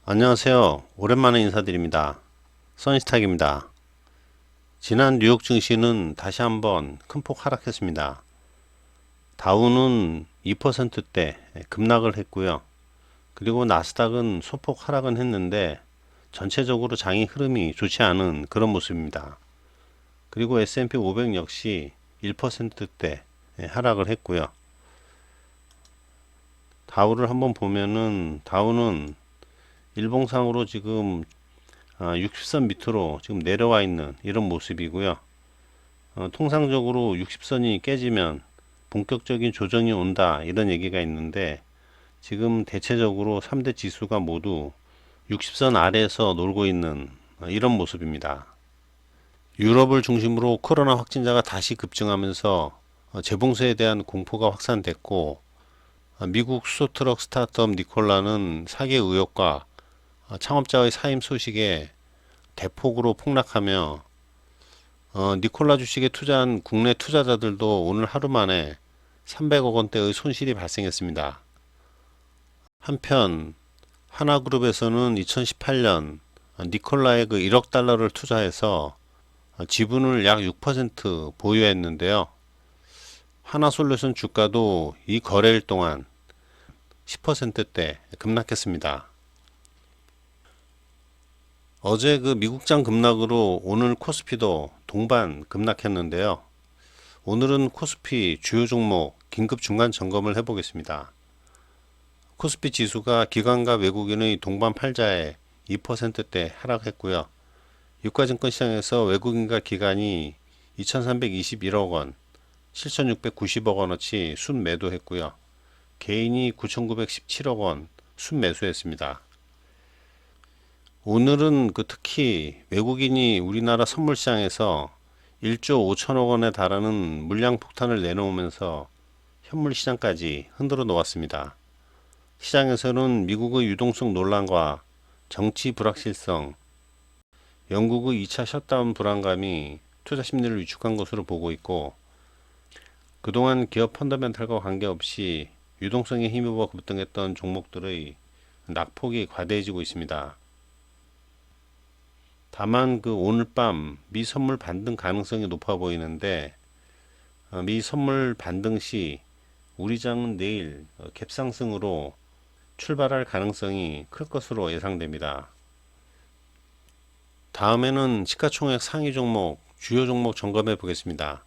안녕하세요. 오랜만에 인사드립니다. 써니스탁입니다. 지난 뉴욕 증시는 다시 한번 큰 폭 하락했습니다. 다우는 2%대 급락을 했고요. 그리고 나스닥은 소폭 하락은 했는데 전체적으로 장이 흐름이 좋지 않은 그런 모습입니다. 그리고 S&P 500 역시 1%대 하락을 했고요. 다우를 한번 보면은 다우는 일봉상으로 지금 60선 밑으로 지금 내려와 있는 이런 모습이고요. 통상적으로 60선이 깨지면 본격적인 조정이 온다 이런 얘기가 있는데 지금 대체적으로 3대 지수가 모두 60선 아래에서 놀고 있는 이런 모습입니다. 유럽을 중심으로 코로나 확진자가 다시 급증하면서 재봉쇄에 대한 공포가 확산됐고, 미국 수소트럭 스타트업 니콜라는 사기 의혹과 창업자의 사임 소식에 대폭으로 폭락하며 니콜라 주식에 투자한 국내 투자자들도 오늘 하루 만에 300억 원대의 손실이 발생했습니다. 한편 하나그룹에서는 2018년 니콜라의 그 1억 달러를 투자해서 지분을 약 6% 보유했는데요. 하나솔루션 주가도 이 거래일 동안 10%대 급락했습니다. 어제 그 미국장 급락으로 오늘 코스피도 동반 급락했는데요. 오늘은 코스피 주요 종목 긴급 중간 점검을 해보겠습니다. 코스피 지수가 기관과 외국인의 동반 팔자에 2%대 하락했고요. 유가증권 시장에서 외국인과 기관이 2321억 원, 7690억 원어치 순매도했고요. 개인이 9917억 원 순매수했습니다. 오늘은 특히 외국인이 우리나라 선물시장에서 1조 5천억 원에 달하는 물량 폭탄을 내놓으면서 현물 시장까지 흔들어 놓았습니다. 시장에서는 미국의 유동성 논란과 정치 불확실성, 영국의 2차 셧다운 불안감이 투자 심리를 위축한 것으로 보고 있고, 그동안 기업 펀더멘탈과 관계없이 유동성에 힘입어 급등했던 종목들의 낙폭이 과대해지고 있습니다. 다만 오늘 밤 미 선물 반등 가능성이 높아 보이는데, 미 선물 반등 시 우리 장은 내일 갭상승으로 출발할 가능성이 클 것으로 예상됩니다. 다음에는 시가총액 상위 종목, 주요 종목 점검해 보겠습니다.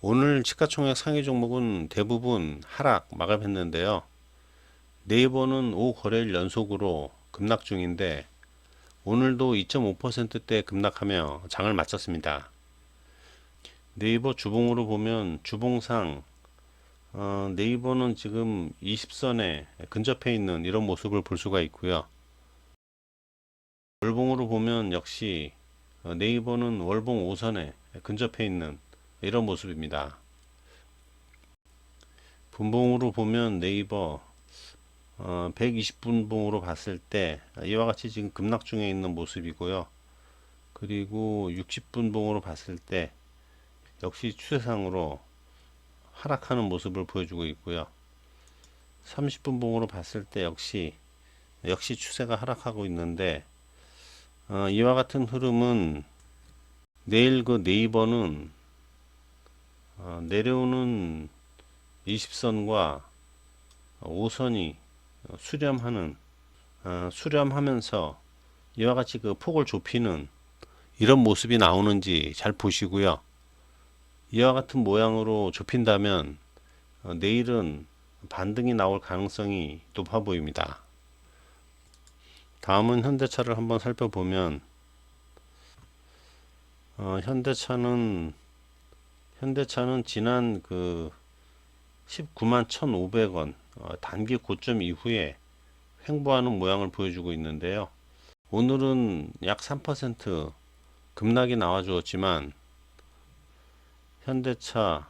오늘 시가총액 상위 종목은 대부분 하락 마감했는데요. 네이버는 5거래일 연속으로 급락 중인데 오늘도 2.5%대 급락하며 장을 마쳤습니다. 네이버 주봉으로 보면 주봉상 네이버는 지금 20선에 근접해 있는 이런 모습을 볼 수가 있고요. 월봉으로 보면 역시 네이버는 월봉 5선에 근접해 있는 이런 모습입니다. 분봉으로 보면 네이버 120분봉으로 봤을 때 이와 같이 지금 급락 중에 있는 모습이고요. 그리고 60분봉으로 봤을 때 역시 추세상으로 하락하는 모습을 보여주고 있고요. 30분봉으로 봤을 때 역시 추세가 하락하고 있는데 이와 같은 흐름은 내일 네이버는 내려오는 20선과 5선이 수렴하면서 이와 같이 폭을 좁히는 이런 모습이 나오는지 잘 보시고요. 이와 같은 모양으로 좁힌다면 내일은 반등이 나올 가능성이 높아 보입니다. 다음은 현대차를 한번 살펴보면 현대차는 지난 19만 1,500원 단기 고점 이후에 횡보하는 모양을 보여주고 있는데요. 오늘은 약 3% 급락이 나와 주었지만 현대차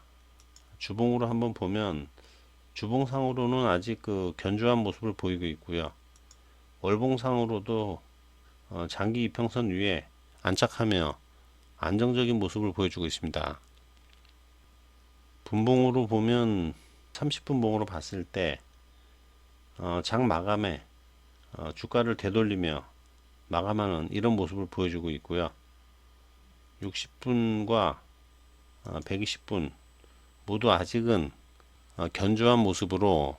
주봉으로 한번 보면 주봉상으로는 아직 견조한 모습을 보이고 있고요. 월봉상으로도 장기 이평선 위에 안착하며 안정적인 모습을 보여주고 있습니다. 분봉으로 보면 30분봉으로 봤을 때 장 마감에 주가를 되돌리며 마감하는 이런 모습을 보여주고 있고요. 60분과 120분 모두 아직은 견조한 모습으로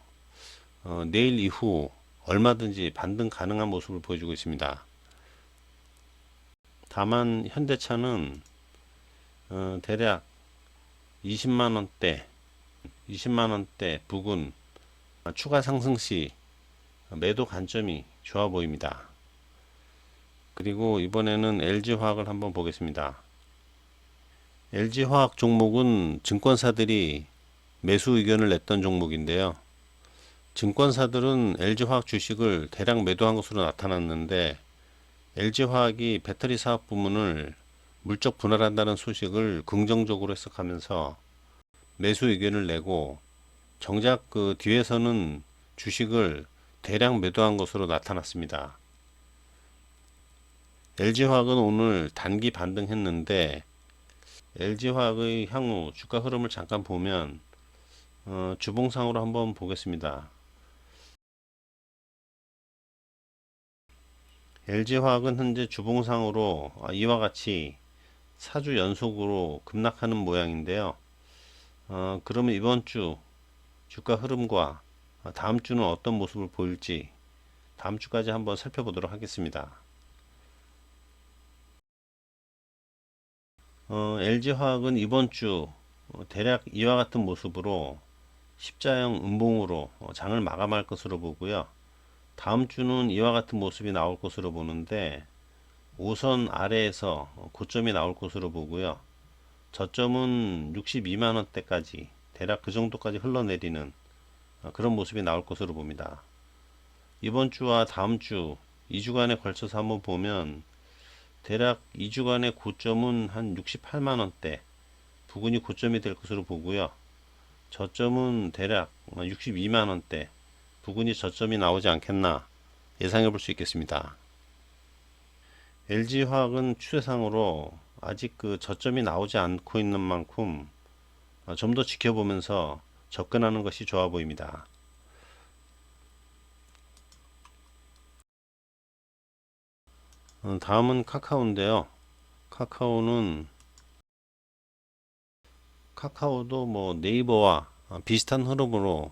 내일 이후 얼마든지 반등 가능한 모습을 보여주고 있습니다. 다만 현대차는 대략 20만원대 부근 추가 상승 시 매도 관점이 좋아 보입니다. 그리고 이번에는 LG화학을 한번 보겠습니다. LG화학 종목은 증권사들이 매수 의견을 냈던 종목인데요. 증권사들은 LG화학 주식을 대량 매도한 것으로 나타났는데 LG화학이 배터리 사업 부문을 물적 분할한다는 소식을 긍정적으로 해석하면서 매수 의견을 내고 정작 그 뒤에서는 주식을 대량 매도한 것으로 나타났습니다. LG화학은 오늘 단기 반등했는데 LG화학의 향후 주가 흐름을 잠깐 보면 주봉상으로 한번 보겠습니다. LG화학은 현재 주봉상으로 이와 같이 4주 연속으로 급락하는 모양인데요. 그러면 이번 주 주가 흐름과 다음 주는 어떤 모습을 보일지 다음 주까지 한번 살펴보도록 하겠습니다. LG화학은 이번 주 대략 이와 같은 모습으로 십자형 음봉으로 장을 마감할 것으로 보고요. 다음 주는 이와 같은 모습이 나올 것으로 보는데 5선 아래에서 고점이 나올 것으로 보고요. 저점은 62만원대까지 대략 그 정도까지 흘러내리는 그런 모습이 나올 것으로 봅니다. 이번 주와 다음 주 2주간에 걸쳐서 한번 보면 대략 2주간의 고점은 한 68만원대 부근이 고점이 될 것으로 보고요. 저점은 대략 62만원대 부근이 저점이 나오지 않겠나 예상해 볼 수 있겠습니다. LG화학은 추세상으로 아직 그 저점이 나오지 않고 있는 만큼 좀 더 지켜보면서 접근하는 것이 좋아 보입니다. 다음은 카카오인데요. 카카오도 뭐 네이버와 비슷한 흐름으로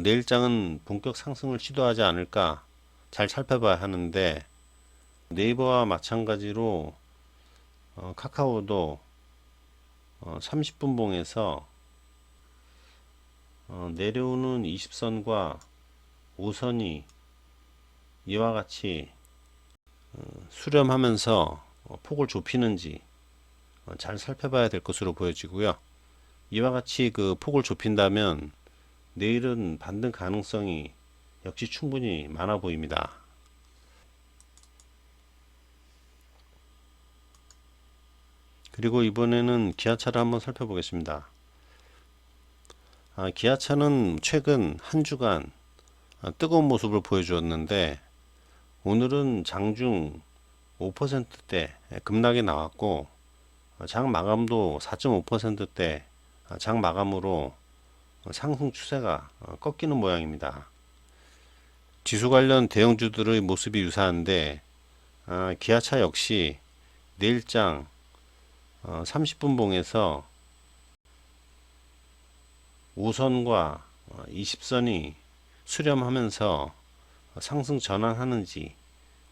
내일장은 본격 상승을 시도하지 않을까 잘 살펴봐야 하는데 네이버와 마찬가지로 카카오도 30분 봉에서 내려오는 20선과 5선이 이와 같이 수렴하면서 폭을 좁히는지 잘 살펴봐야 될 것으로 보여지고요. 이와 같이 그 폭을 좁힌다면 내일은 반등 가능성이 역시 충분히 많아 보입니다. 그리고 이번에는 기아차를 한번 살펴보겠습니다. 기아차는 최근 한 주간 뜨거운 모습을 보여주었는데 오늘은 장중 5%대 급락이 나왔고 장 마감도 4.5%대 장 마감으로 상승 추세가 꺾이는 모양입니다. 지수 관련 대형주들의 모습이 유사한데 기아차 역시 내일장 30분 봉에서 5선과 20선이 수렴하면서 상승 전환하는지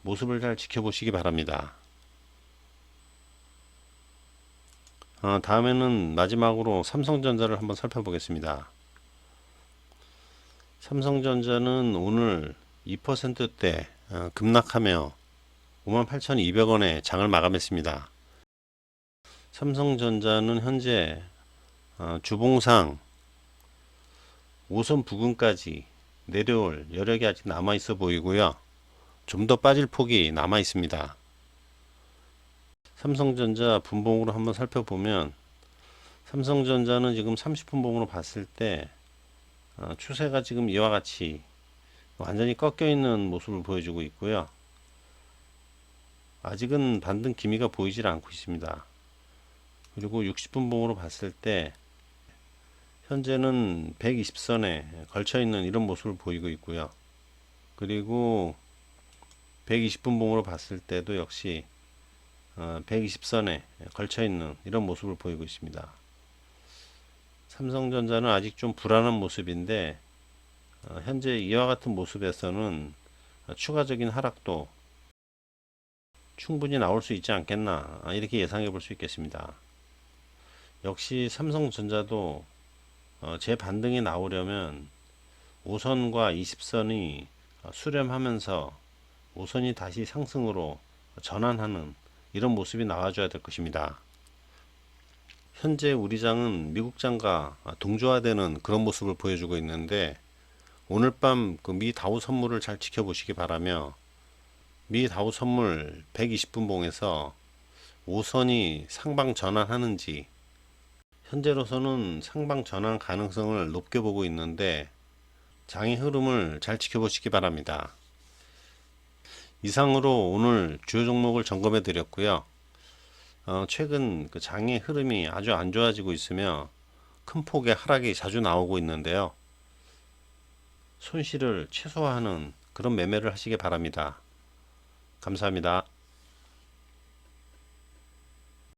모습을 잘 지켜보시기 바랍니다. 다음에는 마지막으로 삼성전자를 한번 살펴보겠습니다. 삼성전자는 오늘 2%대 급락하며 58,200원에 장을 마감했습니다. 삼성전자는 현재 주봉상 5선 부근까지 내려올 여력이 아직 남아 있어 보이고요. 좀 더 빠질 폭이 남아 있습니다. 삼성전자 분봉으로 한번 살펴보면 삼성전자는 지금 30분 봉으로 봤을 때 추세가 지금 이와 같이 완전히 꺾여 있는 모습을 보여주고 있고요. 아직은 반등 기미가 보이질 않고 있습니다. 그리고 60분 봉으로 봤을 때 현재는 120선에 걸쳐 있는 이런 모습을 보이고 있고요. 그리고 120분봉으로 봤을 때도 역시 120선에 걸쳐 있는 이런 모습을 보이고 있습니다. 삼성전자는 아직 좀 불안한 모습인데 현재 이와 같은 모습에서는 추가적인 하락도 충분히 나올 수 있지 않겠나 이렇게 예상해 볼 수 있겠습니다. 역시 삼성전자도 재반등이 나오려면 5선과 20선이 수렴하면서 5선이 다시 상승으로 전환하는 이런 모습이 나와줘야 될 것입니다. 현재 우리 장은 미국 장과 동조화되는 그런 모습을 보여주고 있는데 오늘 밤 그 미 다우 선물을 잘 지켜보시기 바라며 미 다우 선물 120분봉에서 5선이 상방 전환하는지 현재로서는 상방 전환 가능성을 높게 보고 있는데 장의 흐름을 잘 지켜보시기 바랍니다. 이상으로 오늘 주요 종목을 점검해 드렸고요. 최근 그 장의 흐름이 아주 안 좋아지고 있으며 큰 폭의 하락이 자주 나오고 있는데요. 손실을 최소화하는 그런 매매를 하시기 바랍니다. 감사합니다.